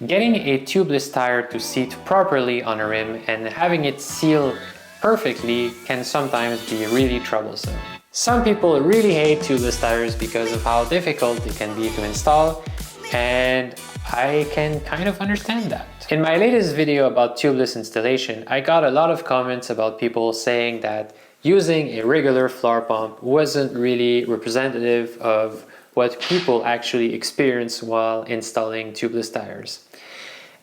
Getting a tubeless tire to seat properly on a rim and having it seal perfectly can sometimes be really troublesome. Some people really hate tubeless tires because of how difficult they can be to install, and I can kind of understand that. In my latest video about tubeless installation, I got a lot of comments about people saying that using a regular floor pump wasn't really representative of what people actually experience while installing tubeless tires.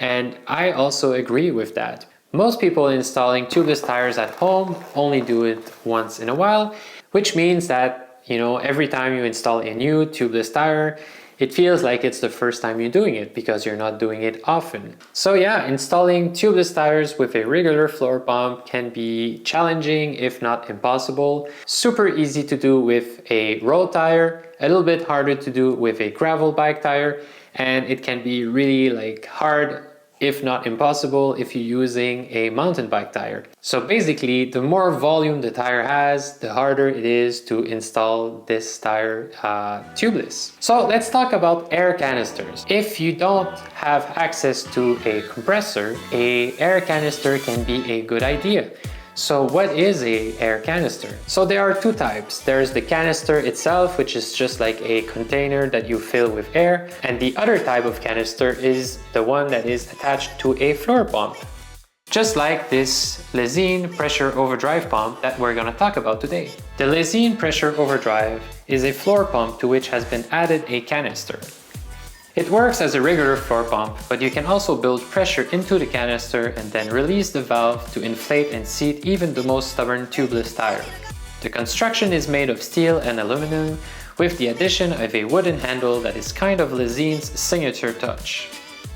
And I also agree with that. Most people installing tubeless tires at home only do it once in a while, which means that, every time you install a new tubeless tire, it feels like it's the first time you're doing it because you're not doing it often. So yeah, installing tubeless tires with a regular floor pump can be challenging, if not impossible. Super easy to do with a road tire, a little bit harder to do with a gravel bike tire, and it can be really hard, if not impossible, if you're using a mountain bike tire. So basically, the more volume the tire has, the harder it is to install this tire tubeless. So let's talk about air canisters. If you don't have access to a compressor, an air canister can be a good idea. So what is an air canister? So there are two types. There's the canister itself, which is just like a container that you fill with air. And the other type of canister is the one that is attached to a floor pump. Just like this Lezyne Pressure Over Drive pump that we're gonna talk about today. The Lezyne Pressure Over Drive is a floor pump to which has been added a canister. It works as a regular floor pump, but you can also build pressure into the canister and then release the valve to inflate and seat even the most stubborn tubeless tire. The construction is made of steel and aluminum with the addition of a wooden handle that is kind of Lezyne's signature touch.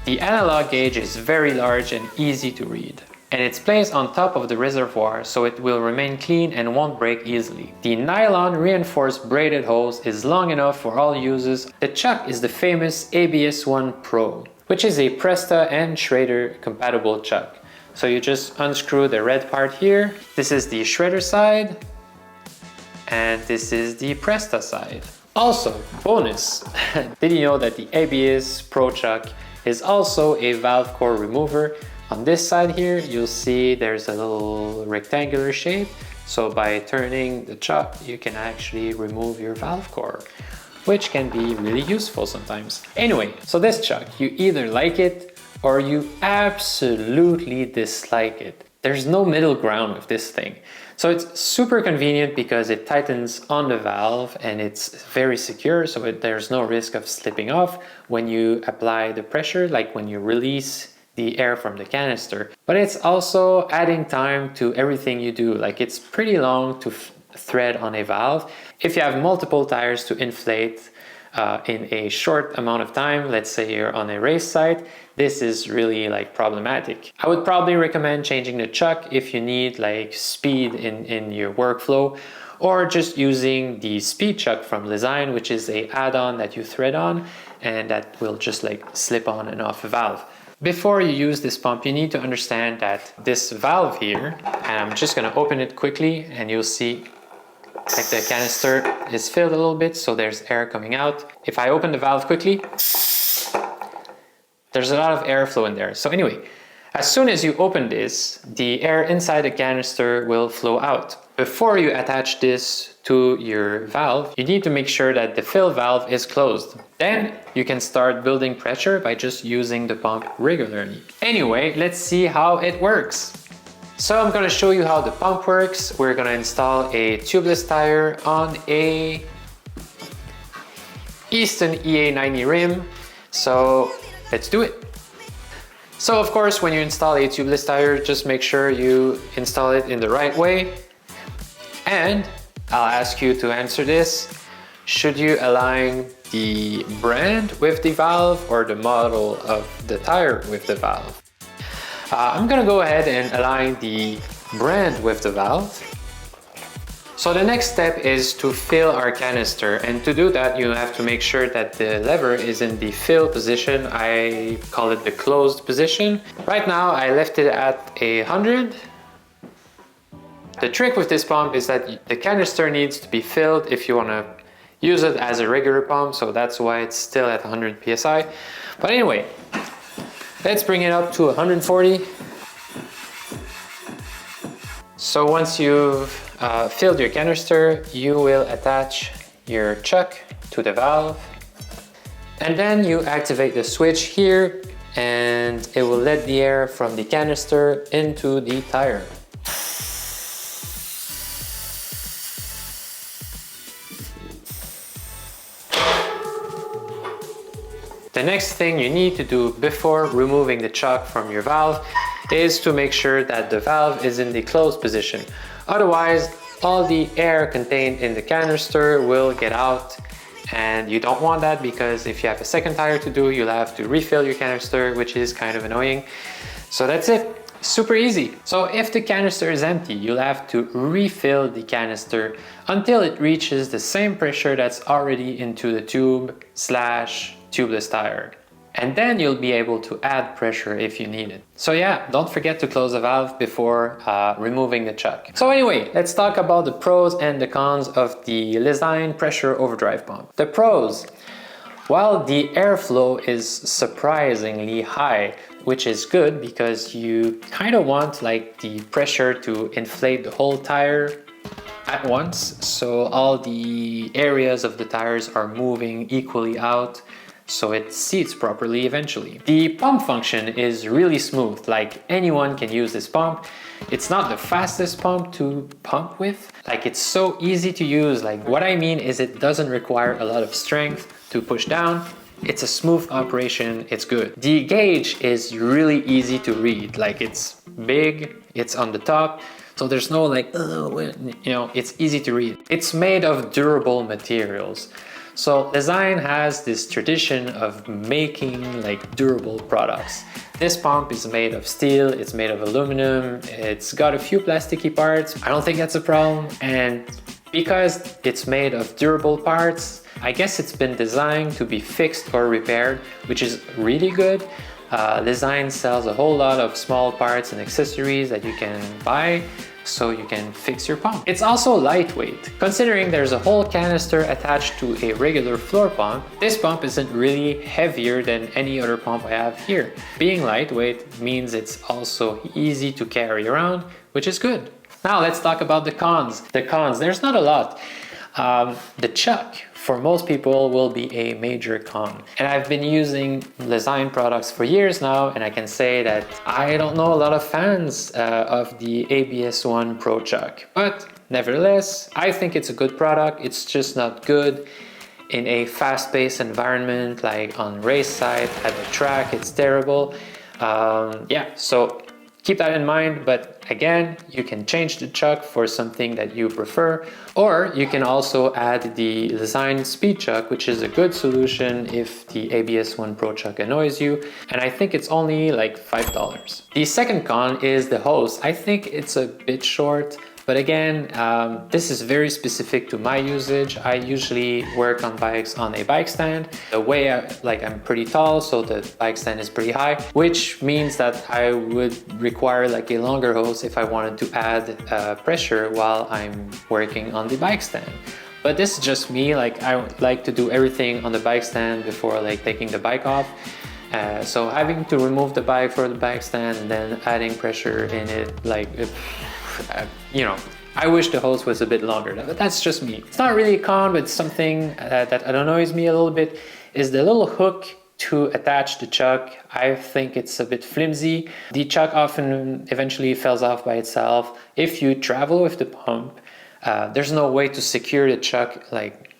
The analog gauge is very large and easy to read. And it's placed on top of the reservoir so it will remain clean and won't break easily. The nylon reinforced braided hose is long enough for all uses. The chuck is the famous ABS-1 Pro, which is a Presta and Schrader compatible chuck. So you just unscrew the red part here. This is the Schrader side, and this is the Presta side. Also, bonus, did you know that the ABS Pro chuck is also a valve core remover? On this side here, you'll see there's a little rectangular shape. So by turning the chuck, you can actually remove your valve core, which can be really useful sometimes. Anyway, so this chuck, you either like it or you absolutely dislike it. There's no middle ground with this thing. So it's super convenient because it tightens on the valve and it's very secure, so there's no risk of slipping off when you apply the pressure, like when you release the air from the canister. But it's also adding time to everything you do. Like, it's pretty long to thread on a valve. If you have multiple tires to inflate in a short amount of time, let's say you're on a race site, this is really problematic. I would probably recommend changing the chuck if you need speed in your workflow, or just using the speed chuck from Lezyne, which is a add-on that you thread on and that will just slip on and off a valve. Before you use this pump, you need to understand that this valve here, and I'm just going to open it quickly and you'll see the canister is filled a little bit, so there's air coming out. If I open the valve quickly, there's a lot of airflow in there. So anyway, as soon as you open this, the air inside the canister will flow out. Before you attach this to your valve, you need to make sure that the fill valve is closed. Then you can start building pressure by just using the pump regularly. Anyway, let's see how it works. So I'm going to show you how the pump works. We're going to install a tubeless tire on a Easton EA90 rim. So let's do it. So of course, when you install a tubeless tire, just make sure you install it in the right way. And I'll ask you to answer this. Should you align the brand with the valve or the model of the tire with the valve? I'm gonna go ahead and align the brand with the valve. So the next step is to fill our canister, and to do that you have to make sure that the lever is in the fill position. I call it the closed position. Right now I left it at 100. The trick with this pump is that the canister needs to be filled if you want to use it as a regular pump, so that's why it's still at 100 psi. But anyway, Let's bring it up to 140. So once you've filled your canister, you will attach your chuck to the valve, and then you activate the switch here, and it will let the air from the canister into the tire. The next thing you need to do before removing the chuck from your valve is to make sure that the valve is in the closed position. Otherwise, all the air contained in the canister will get out, and you don't want that, because if you have a second tire to do, you'll have to refill your canister, which is kind of annoying. So that's it. Super easy. So if the canister is empty, you'll have to refill the canister until it reaches the same pressure that's already into the tubeless tire. And then you'll be able to add pressure if you need it. So yeah, don't forget to close the valve before removing the chuck. So anyway, let's talk about the pros and the cons of the Lezyne Pressure Over Drive pump. The pros. While the airflow is surprisingly high, which is good because you kind of want like the pressure to inflate the whole tire at once, so all the areas of the tires are moving equally out, so it seats properly eventually. The pump function is really smooth, like anyone can use this pump. It's not the fastest pump to pump with, like it's so easy to use. Like what I mean is it doesn't require a lot of strength to push down. It's a smooth operation, it's good. The gauge is really easy to read, like it's big, it's on the top, so there's no like, it's easy to read. It's made of durable materials. So Lezyne has this tradition of making like durable products. This pump is made of steel, it's made of aluminum, it's got a few plasticky parts. I don't think that's a problem, and because it's made of durable parts, I guess it's been designed to be fixed or repaired, which is really good. Lezyne sells a whole lot of small parts and accessories that you can buy so you can fix your pump. It's also lightweight. Considering there's a whole canister attached to a regular floor pump, this pump isn't really heavier than any other pump I have here. Being lightweight means it's also easy to carry around, which is good. Now let's talk about the cons. The cons, there's not a lot. The chuck, for most people, will be a major con. And I've been using Lezyne products for years now, and I can say that I don't know a lot of fans of the ABS1 Pro chuck. But nevertheless, I think it's a good product. It's just not good in a fast-paced environment, like on race side, at the track, it's terrible. So keep that in mind, but again, you can change the chuck for something that you prefer, or you can also add the Lezyne Speed Chuck, which is a good solution if the ABS1 Pro chuck annoys you, and I think it's only like $5. The second con is the hose. I think it's a bit short, but again, this is very specific to my usage. I usually work on bikes on a bike stand. The way I'm pretty tall, so the bike stand is pretty high, which means that I would require like a longer hose if I wanted to add pressure while I'm working on the bike stand. But this is just me, like I like to do everything on the bike stand before like taking the bike off. So having to remove the bike for the bike stand and then adding pressure in it, like I wish the hose was a bit longer, but that's just me. It's not really a con, but something that annoys me a little bit is the little hook to attach the chuck. I think it's a bit flimsy. The chuck often eventually falls off by itself. If you travel with the pump, there's no way to secure the chuck like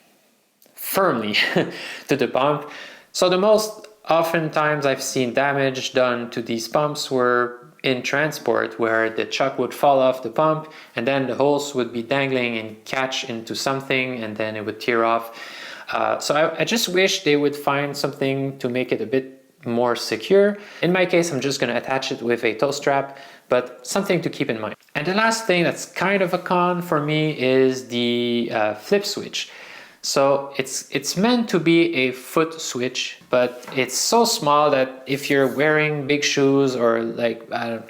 firmly to the pump. So the most often times I've seen damage done to these pumps were in transport, where the chuck would fall off the pump and then the hose would be dangling and catch into something and then it would tear off. So I just wish they would find something to make it a bit more secure. In my case, I'm just going to attach it with a tow strap, but something to keep in mind. And the last thing that's kind of a con for me is the flip switch. So it's meant to be a foot switch, but it's so small that if you're wearing big shoes or like, I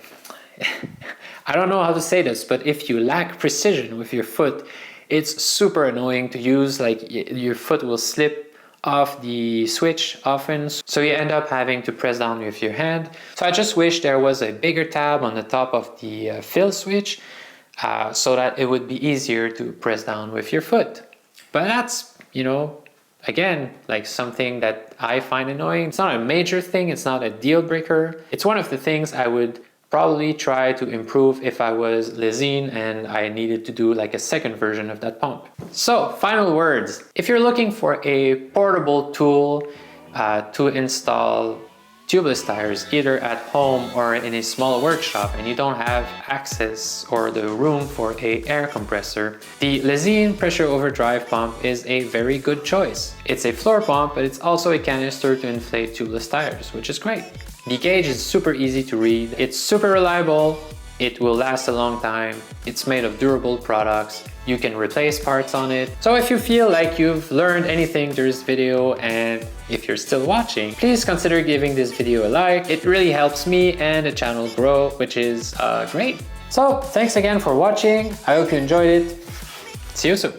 don't know how to say this, but if you lack precision with your foot, it's super annoying to use. Like your foot will slip off the switch often, so you end up having to press down with your hand. So I just wish there was a bigger tab on the top of the fill switch so that it would be easier to press down with your foot. But that's, you know, again, like something that I find annoying. It's not a major thing, it's not a deal breaker. It's one of the things I would probably try to improve if I was Lezyne and I needed to do like a second version of that pump. So, final words. If you're looking for a portable tool to install tubeless tires either at home or in a small workshop and you don't have access or the room for an air compressor, the Lezyne Pressure Over Drive pump is a very good choice. It's a floor pump, but it's also a canister to inflate tubeless tires, which is great. The gauge is super easy to read, it's super reliable, it will last a long time, it's made of durable products, you can replace parts on it. So if you feel like you've learned anything through this video, and if you're still watching, please consider giving this video a like. It really helps me and the channel grow, which is great. So thanks again for watching, I hope you enjoyed it. See you soon.